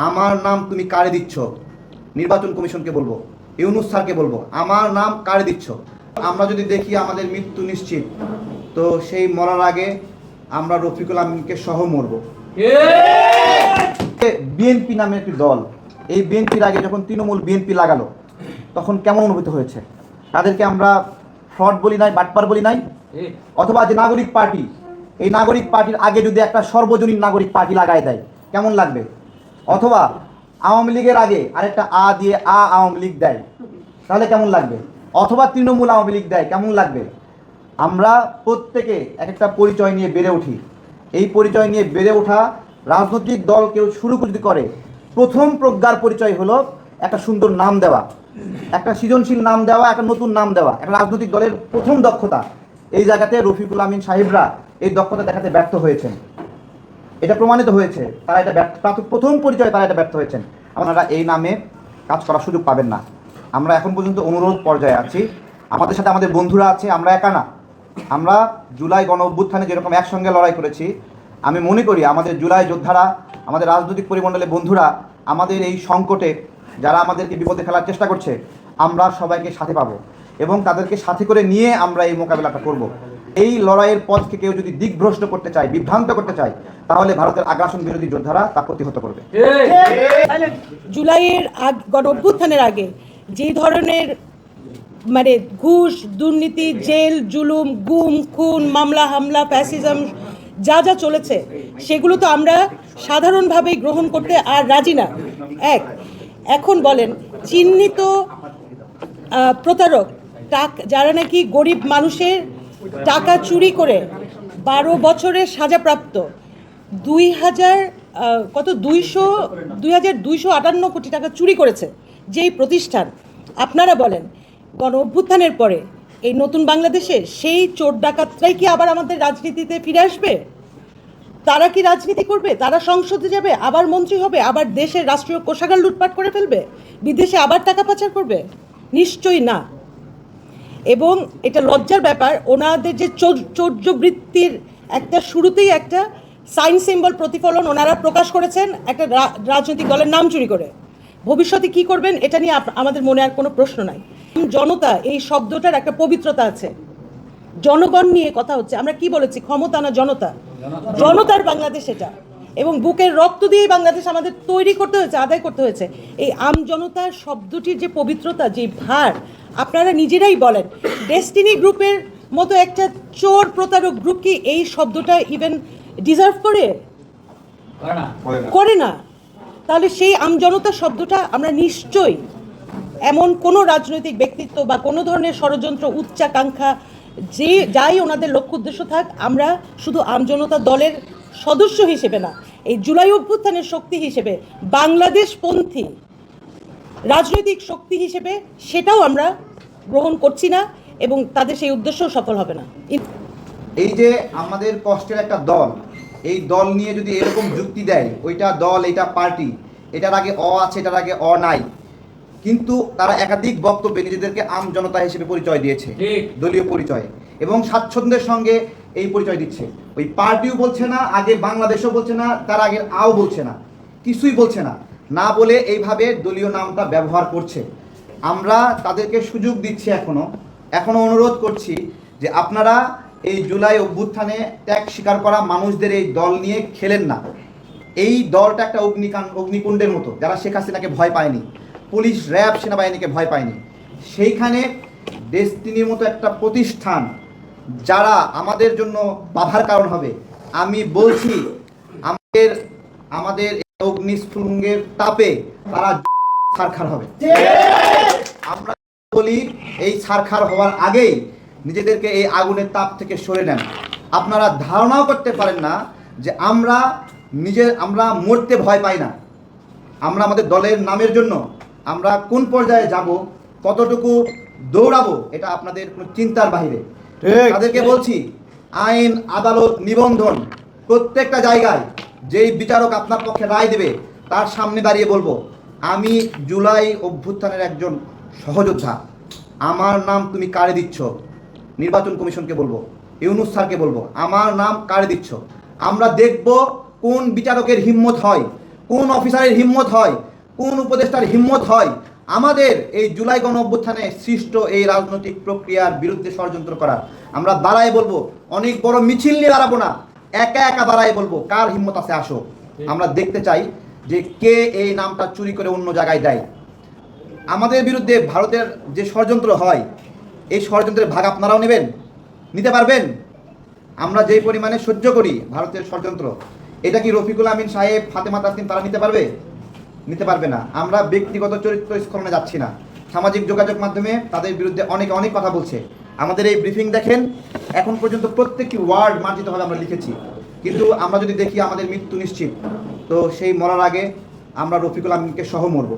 আমার নাম তুমি কারে দিচ্ছ? নির্বাচন কমিশনকে বলবো, ইউনূস স্যারকে বলবো, আমার নাম কারে দিচ্ছ? আমরা যদি দেখি আমাদের মৃত্যু নিশ্চিত, তো সেই মরার আগে আমরা রফিকুল আমিনকে সহ মরব। বিএনপি নামে একটি দল, এই বিএনপির আগে যখন তৃণমূল বিএনপি লাগালো তখন কেমন অনুভূত হয়েছে? তাদেরকে আমরা ফ্রড বলি নাই, বাটপার বলি নাই? অথবা যে নাগরিক পার্টি, এই নাগরিক পার্টির আগে যদি একটা সর্বজনীন নাগরিক পার্টি লাগায় দেয় কেমন লাগবে? অথবা আওয়ামী লীগের আগে আরেকটা আ দিয়ে আওয়ামী লীগ দেয় তাহলে কেমন লাগবে? অথবা তৃণমূল আওয়ামী লীগ দেয় কেমন লাগবে? আমরা প্রত্যেকে এক একটা পরিচয় নিয়ে বেড়ে উঠি। এই পরিচয় নিয়ে বেড়ে ওঠা রাজনৈতিক দল কেউ শুরু যদি করে, প্রথম প্রজ্ঞার পরিচয় হলো একটা সুন্দর নাম দেওয়া, একটা সৃজনশীল নাম দেওয়া, একটা নতুন নাম দেওয়া। একটা রাজনৈতিক দলের প্রথম দক্ষতা। এই জায়গাতে রফিকুল আমিন সাহেবরা এই দক্ষতা দেখাতে ব্যর্থ হয়েছেন, এটা প্রমাণিত হয়েছে। তারা এটা প্রথম পরিচয়ে তারা এটা ব্যর্থ হয়েছেন। আপনারা এই নামে কাজ করার সুযোগ পাবেন না। আমরা এখন পর্যন্ত অনুরোধ পর্যায়ে আছি, আমাদের সাথে আমাদের বন্ধুরা আছে, আমরা একা না। আমরা জুলাই গণ অভ্যুত্থানে যেরকম একসঙ্গে লড়াই করেছি, আমি মনে করি আমাদের জুলাই যোদ্ধারা, আমাদের রাজনৈতিক পরিমণ্ডলের বন্ধুরা, আমাদের এই সংকটে যারা আমাদেরকে বিপদে ফেলার চেষ্টা করছে, আমরা সবাইকে সাথে পাবো এবং তাদেরকে সাথে করে নিয়ে আমরা এই মোকাবেলাটা করব। এই লড়াইয়ের পথকে কেউ যদি দিকভ্রষ্ট করতে চায়, বিভ্রান্ত করতে চায়, তাহলে ভারতের আগ্রাসন বিরোধী যোদ্ধারা তা প্রতিহত করবে। জুলাইয়ের গণ অভ্যুত্থানের আগে যে ধরনের ঘুষ, দুর্নীতি, জেল, জুলুম, গুম, খুন, মামলা হামলা, ফ্যাসিজম যা যা চলেছে, সেগুলো তো আমরা সাধারণভাবেই গ্রহণ করতে আর রাজি না। এখন বলেন, চিহ্নিত প্রতারক যারা নাকি গরিব মানুষের টাকা চুরি করে 12 বছরের সাজাপ্রাপ্ত 2,258 কোটি টাকা চুরি করেছে যেই প্রতিষ্ঠান, আপনারা বলেন গণ অভ্যুত্থানের পরে এই নতুন বাংলাদেশে সেই চোর ডাকাতরাই কি আবার আমাদের রাজনীতিতে ফিরে আসবে? তারা কি রাজনীতি করবে? তারা সংসদে যাবে, আবার মন্ত্রী হবে, আবার দেশের রাষ্ট্রীয় কোষাগার লুটপাট করে ফেলবে, বিদেশে আবার টাকা পাচার করবে? নিশ্চয়ই না। এবং এটা লজ্জার ব্যাপার, ওনাদের যে চৌর্যবৃত্তির একটা শুরুতেই একটা সাইন সিম্বল প্রতিফলন ওনারা প্রকাশ করেছেন একটা রাজনৈতিক দলের নাম চুরি করে। ভবিষ্যতে কি করবেন এটা নিয়ে আমাদের মনে আর কোনো প্রশ্ন নাই। জনতা এই শব্দটার একটা পবিত্রতা আছে। জনগণ নিয়ে কথা হচ্ছে, আমরা কি বলেছি? ক্ষমতা না জনতা, জনতার বাংলাদেশ এটা। এবং বুকের রক্ত দিয়ে বাংলাদেশ আমাদের তৈরি করতে হয়েছে, আদায় করতে হয়েছে। এই আমজনতার শব্দটির যে পবিত্রতা, যে ভার, আপনারা নিজেরাই বলেন, ডেস্টিনি গ্রুপের মতো একটা চোর প্রতারক গ্রুপ কি এই শব্দটা ইভেন ডিজার্ভ করে না? তাহলে সেই আমজনতা শব্দটা আমরা নিশ্চয়ই, এমন কোনো রাজনৈতিক ব্যক্তিত্ব বা কোনো ধরনের ষড়যন্ত্র, উচ্চাকাঙ্ক্ষা, যাই ওনাদের লক্ষ্য উদ্দেশ্য থাক, আমরা শুধু আমজনতা দলের সদস্য হিসেবে না, এই জুলাই অভ্যুত্থানের শক্তি হিসেবে, বাংলাদেশপন্থী রাজনৈতিক শক্তি হিসেবে সেটাও আমরা গ্রহণ করছি না এবং তাদের সেই উদ্দেশ্যও সফল হবে না। এই যে আমাদের কষ্টের একটা দল, এই দল নিয়ে যদি এরকম যুক্তি দেয়, ওইটা দল, এইটা পার্টি, এটার আগে আছে, এটার আগে নাই, কিন্তু তারা একাধিক বক্তব্যে নিজেদেরকে আম জনতা হিসেবে পরিচয় দিয়েছে, দলীয় পরিচয়, এবং স্বাচ্ছন্দ্যের সঙ্গে এই পরিচয় দিচ্ছে। ওই পার্টিও বলছে না, আগে বাংলাদেশও বলছে না, তার আগে বলছে না, কিছুই বলছে না, না বলে এইভাবে দলীয় নামটা ব্যবহার করছে। আমরা তাদেরকে সুযোগ দিচ্ছি, এখনো অনুরোধ করছি যে আপনারা এই জুলাই অভ্যুত্থানে ত্যাগ স্বীকার করা মানুষদের এই দল নিয়ে খেলেন না। এই দলটা একটা অগ্নিকুণ্ডের মতো, যারা শেখ হাসিনাকে ভয় পায়নি, পুলিশ, র্যাব, সেনাবাহিনীকে ভয় পায়নি, সেইখানে ডেস্টিনির মতো একটা প্রতিষ্ঠান যারা আমাদের জন্য বাধার কারণ হবে, আমি বলছি আমাদের অগ্নিস্ফুলিঙ্গের তাপে তারা ছারখার হবে। আমরা বলি এই ছারখার হওয়ার আগেই নিজেদেরকে এই আগুনের তাপ থেকে সরে নেন। আপনারা ধারণাও করতে পারেন না যে আমরা মরতে ভয় পাই না। আমরা আমাদের দলের নামের জন্য আমরা কোন পর্যায়ে যাব, কতটুকু দৌড়াবো, এটা আপনাদের কোনো চিন্তার বাইরে। তাদেরকে বলছি, আইন, আদালত, নিবন্ধন, প্রত্যেকটা জায়গায় যেই বিচারক আপনার পক্ষে রায় দেবে তার সামনে দাঁড়িয়ে বলবো, আমি জুলাই অভ্যুত্থানের একজন সহযোদ্ধা, আমার নাম তুমি কারে দিচ্ছ? নির্বাচন কমিশনকে বলবো, ইউনূস স্যারকে বলবো, আমার নাম কারে দিচ্ছ? আমরা দেখব কোন বিচারকের হিম্মত হয়, কোন অফিসারের হিম্মত হয়, কোন উপদেষ্টার হিম্মত হয় আমাদের এই জুলাই গণ অভ্যুত্থানে সৃষ্ট এই রাজনৈতিক প্রক্রিয়ার বিরুদ্ধে ষড়যন্ত্র করার? আমরা দাঁড়ায় বলবো, অনেক বড় মিছিল নিয়ে দাঁড়াবো না, একা একা দাঁড়ায় বলবো কার হিম্মত আছে আসো। আমরা দেখতে চাই যে কে এই নামটা চুরি করে অন্য জায়গায় দেয়। আমাদের বিরুদ্ধে ভারতের যে ষড়যন্ত্র হয়, এই ষড়যন্ত্রের ভাগ আপনারাও নেবেন, নিতে পারবেন? আমরা যেই পরিমাণে সহ্য করি ভারতের ষড়যন্ত্র, এটা কি রফিকুল আমিন সাহেব, ফাতেমা তাসলিম তারা নিতে পারবে? নিতে পারবে না। আমরা ব্যক্তিগত চরিত্র স্খলনে যাচ্ছি না, সামাজিক যোগাযোগ মাধ্যমে তাদের বিরুদ্ধে অনেকে অনেক কথা বলছে। আমাদের এই ব্রিফিং দেখেন, এখন পর্যন্ত প্রত্যেকটি ওয়ার্ড মার্জিতভাবে আমরা লিখেছি, কিন্তু আমরা যদি দেখি আমাদের মৃত্যু নিশ্চিত, তো সেই মরার আগে আমরা রফিকুল আমিনকে সহ মরব।